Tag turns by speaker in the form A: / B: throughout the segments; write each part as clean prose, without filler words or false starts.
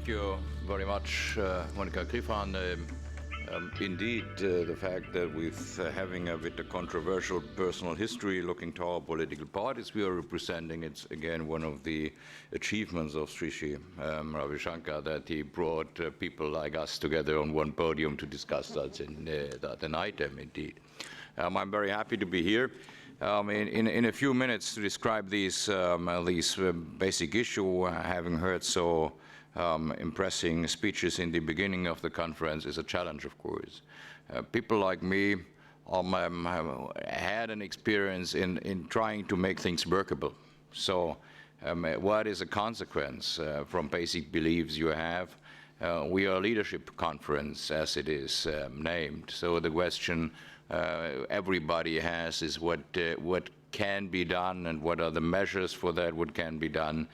A: Thank you very much, Monica Griffan. Indeed, the fact that with having a bit of controversial personal history looking to our political parties we are representing, it's again one of the achievements of Sri Ravi Shankar that he brought people like us together on one podium to discuss that an item, indeed. I'm very happy to be here. In a few minutes to describe these basic issue, having heard so impressive speeches in the beginning of the conference is a challenge, of course. People like me had an experience in trying to make things workable. So what is a consequence from basic beliefs you have? We are a leadership conference, as it is named. So the question everybody has is what can be done and what are the measures for that, what can be done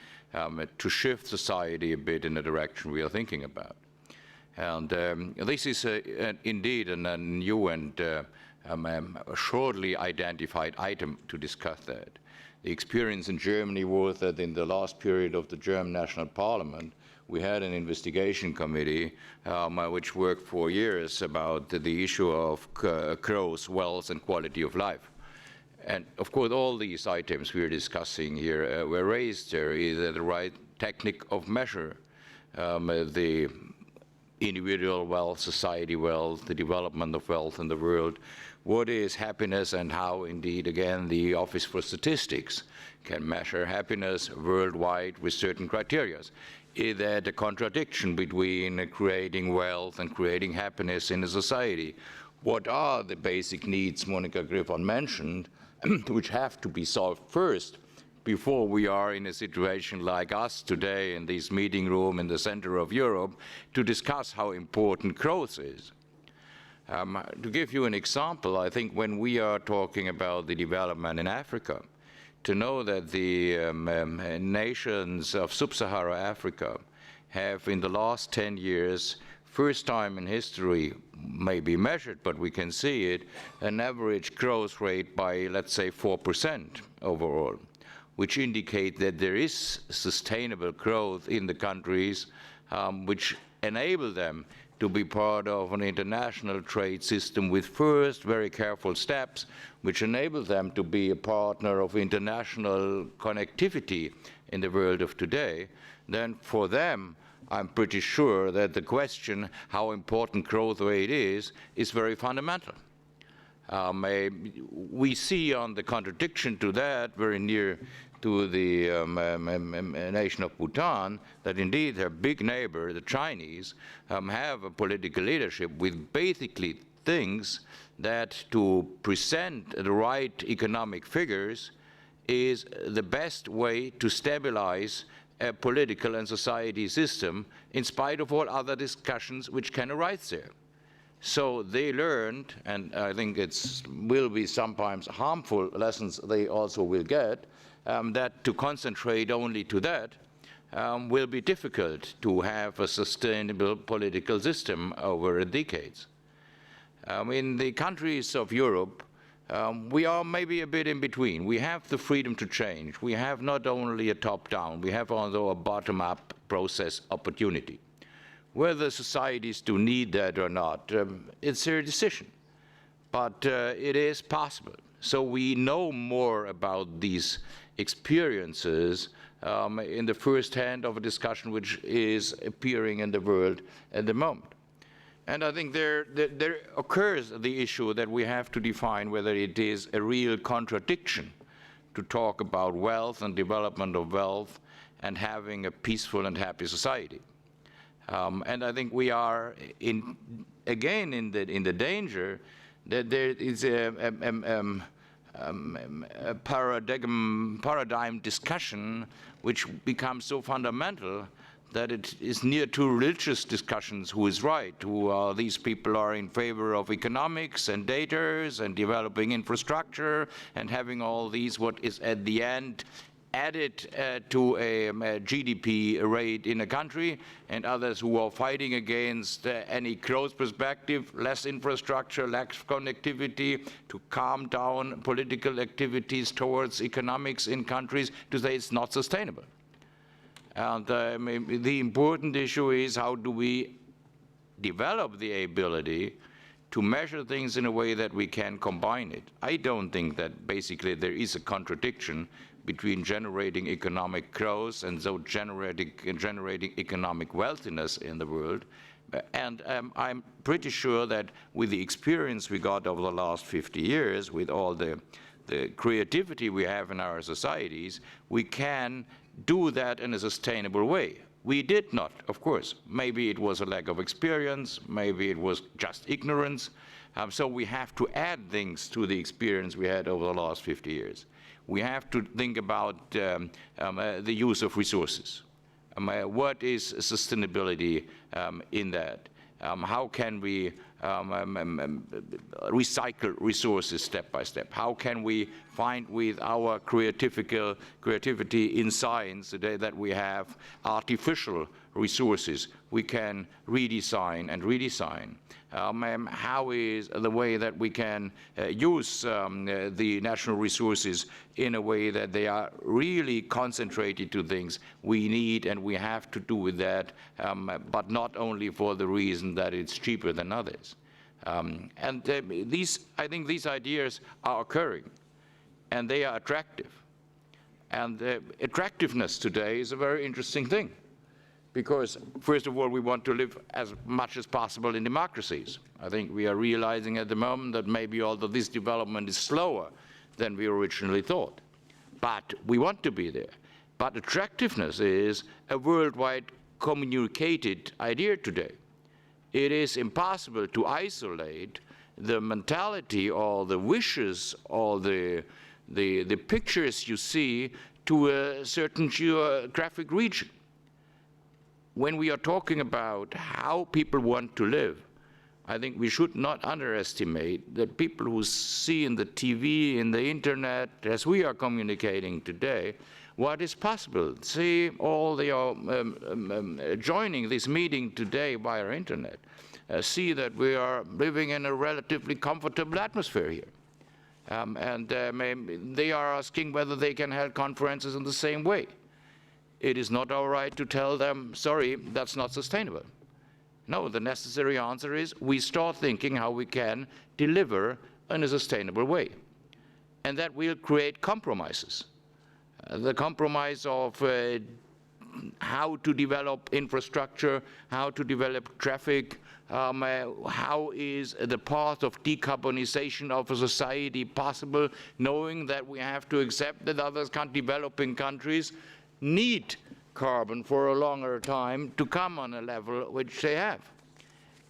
A: to shift society a bit in the direction we are thinking about. And this is indeed a new and shortly identified item to discuss that. The experience in Germany was that in the last period of the German National Parliament, we had an investigation committee which worked for years about the issue of growth, wealth, and quality of life. And of course, all these items we are discussing here were raised there, either the right technique of measure, the individual wealth, society wealth, the development of wealth in the world, what is happiness, and how indeed, again, the Office for Statistics can measure happiness worldwide with certain criteria. Is there a contradiction between creating wealth and creating happiness in a society? What are the basic needs Monica Griffan mentioned, which have to be solved first before we are in a situation like us today in this meeting room in the center of Europe to discuss how important growth is? To give you an example, I think when we are talking about the development in Africa, to know that the nations of sub-Saharan Africa have in the last 10 years, first time in history, may be measured, but we can see it, an average growth rate by, let's say, 4% overall, which indicate that there is sustainable growth in the countries which enable them to be part of an international trade system with first very careful steps, which enable them to be a partner of international connectivity in the world of today. Then for them, I'm pretty sure that the question how important growth rate is very fundamental. We see on the contradiction to that very near to the nation of Bhutan that indeed their big neighbor, the Chinese, have a political leadership with basically things that to present the right economic figures is the best way to stabilize a political and society system in spite of all other discussions which can arise there. So they learned, and I think it will be sometimes harmful lessons they also will get, that to concentrate only to that will be difficult to have a sustainable political system over decades. In the countries of Europe, we are maybe a bit in between. We have the freedom to change. We have not only a top-down, we have also a bottom-up process opportunity. Whether societies do need that or not, it's their decision. But it is possible. So we know more about these experiences in the first hand of a discussion which is appearing in the world at the moment. And I think there occurs the issue that we have to define whether it is a real contradiction to talk about wealth and development of wealth and having a peaceful and happy society. And I think we are again in the danger that there is a paradigm discussion which becomes so fundamental that it is near to religious discussions who is right, these people are in favor of economics and data and developing infrastructure and having all these what is at the end added to a GDP rate in a country, and others who are fighting against any growth perspective, less infrastructure, less connectivity, to calm down political activities towards economics in countries to say it's not sustainable. And the important issue is, how do we develop the ability to measure things in a way that we can combine it? I don't think that basically there is a contradiction between generating economic growth and so generating economic wealthiness in the world. And I'm pretty sure that with the experience we got over the last 50 years, with all the creativity we have in our societies, we can do that in a sustainable way. We did not, of course. Maybe it was a lack of experience, maybe it was just ignorance. So we have to add things to the experience we had over the last 50 years. We have to think about the use of resources. What is sustainability in that? How can we recycle resources step by step? How can we find with our creativity in science today that we have artificial resources we can redesign and redesign? How is the way that we can use the national resources in a way that they are really concentrated to things we need and we have to do with that, but not only for the reason that it's cheaper than others. I think these ideas are occurring, and they are attractive. And attractiveness today is a very interesting thing, because, first of all, we want to live as much as possible in democracies. I think we are realizing at the moment that maybe although this development is slower than we originally thought, but we want to be there. But attractiveness is a worldwide communicated idea today. It is impossible to isolate the mentality or the wishes or the pictures you see to a certain geographic region. When we are talking about how people want to live, I think we should not underestimate that people who see in the TV, in the internet, as we are communicating today, what is possible. See, all they are joining this meeting today via internet. See that we are living in a relatively comfortable atmosphere here. They are asking whether they can hold conferences in the same way. It is not our right to tell them, sorry, that's not sustainable. No, the necessary answer is we start thinking how we can deliver in a sustainable way. And that will create compromises. The compromise of how to develop infrastructure, how to develop traffic, how is the path of decarbonization of a society possible, knowing that we have to accept that other developing countries need carbon for a longer time to come on a level which they have.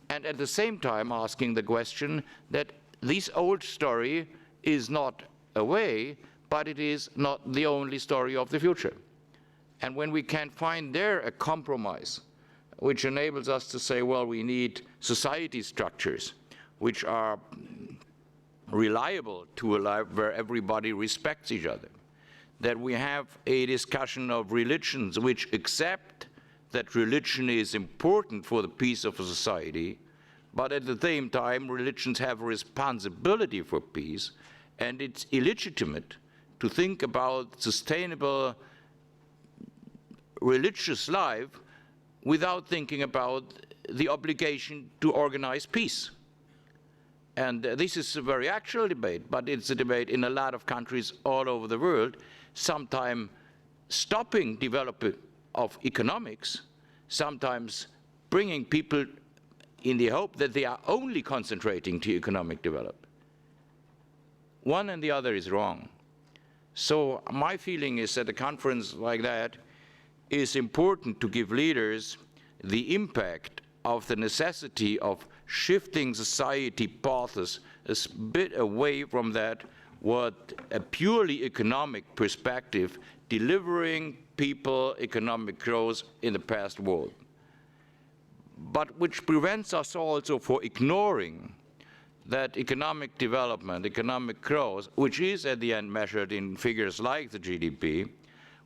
A: And at the same time asking the question that this old story is not away, but it is not the only story of the future. And when we can find there a compromise which enables us to say, well, we need society structures which are reliable to a life where everybody respects each other, that we have a discussion of religions which accept that religion is important for the peace of a society, but at the same time religions have a responsibility for peace, and it's illegitimate to think about sustainable religious life without thinking about the obligation to organize peace. And this is a very actual debate, but it's a debate in a lot of countries all over the world, sometimes stopping development of economics, sometimes bringing people in the hope that they are only concentrating to economic development. One and the other is wrong. So my feeling is that a conference like that is important to give leaders the impact of the necessity of shifting society paths a bit away from that what a purely economic perspective delivering people economic growth in the past world, but which prevents us also from ignoring that economic development, economic growth, which is at the end measured in figures like the GDP,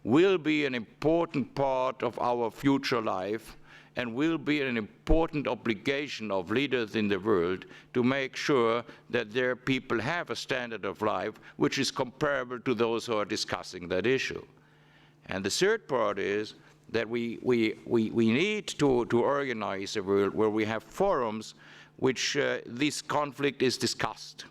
A: will be an important part of our future life and will be an important obligation of leaders in the world to make sure that their people have a standard of life which is comparable to those who are discussing that issue. And the third part is that we need to organize a world where we have forums which this conflict is discussed.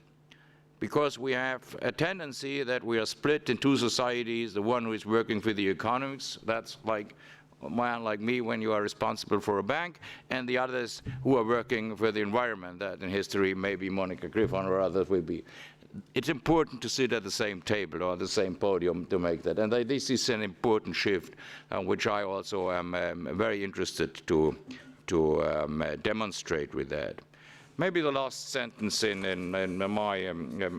A: Because we have a tendency that we are split in two societies, the one who is working for the economics, that's like a man like me when you are responsible for a bank, and the others who are working for the environment, that in history maybe Monica Griffon or others will be. It's important to sit at the same table or the same podium to make that. And this is an important shift, which I also am very interested to demonstrate with that. Maybe the last sentence in my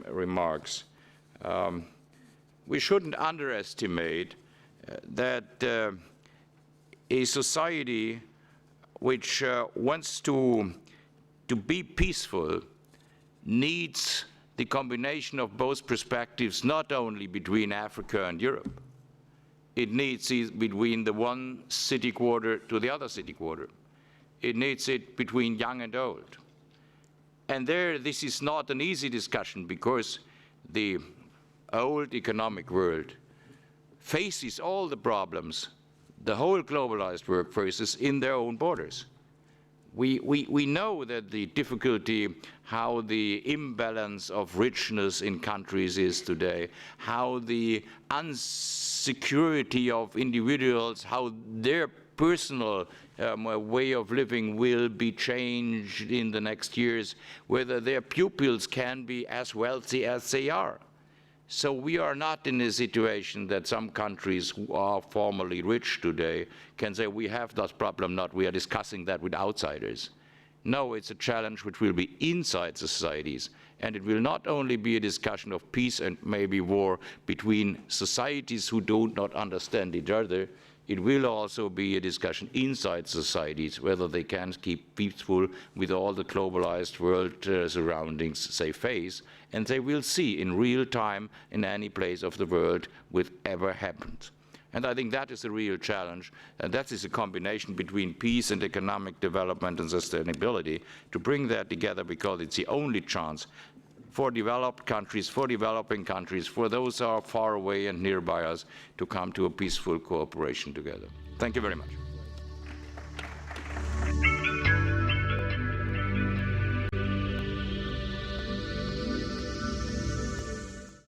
A: remarks. We shouldn't underestimate that a society which wants to be peaceful needs the combination of both perspectives, not only between Africa and Europe. It needs it between the one city quarter to the other city quarter. It needs it between young and old. And there, this is not an easy discussion because the old economic world faces all the problems the whole globalized world faces in their own borders. We know that the difficulty, how the imbalance of richness in countries is today, how the insecurity of individuals, how their personal way of living will be changed in the next years, whether their pupils can be as wealthy as they are. So we are not in a situation that some countries who are formerly rich today can say we have that problem, not we are discussing that with outsiders. No, it's a challenge which will be inside societies, and it will not only be a discussion of peace and maybe war between societies who do not understand each other. It will also be a discussion inside societies whether they can keep peaceful with all the globalized world surroundings they face, and they will see in real time in any place of the world whatever happens. And I think that is the real challenge, and that is a combination between peace and economic development and sustainability, to bring that together, because it's the only chance for developed countries, for developing countries, for those who are far away and nearby us, to come to a peaceful cooperation together. Thank you very much.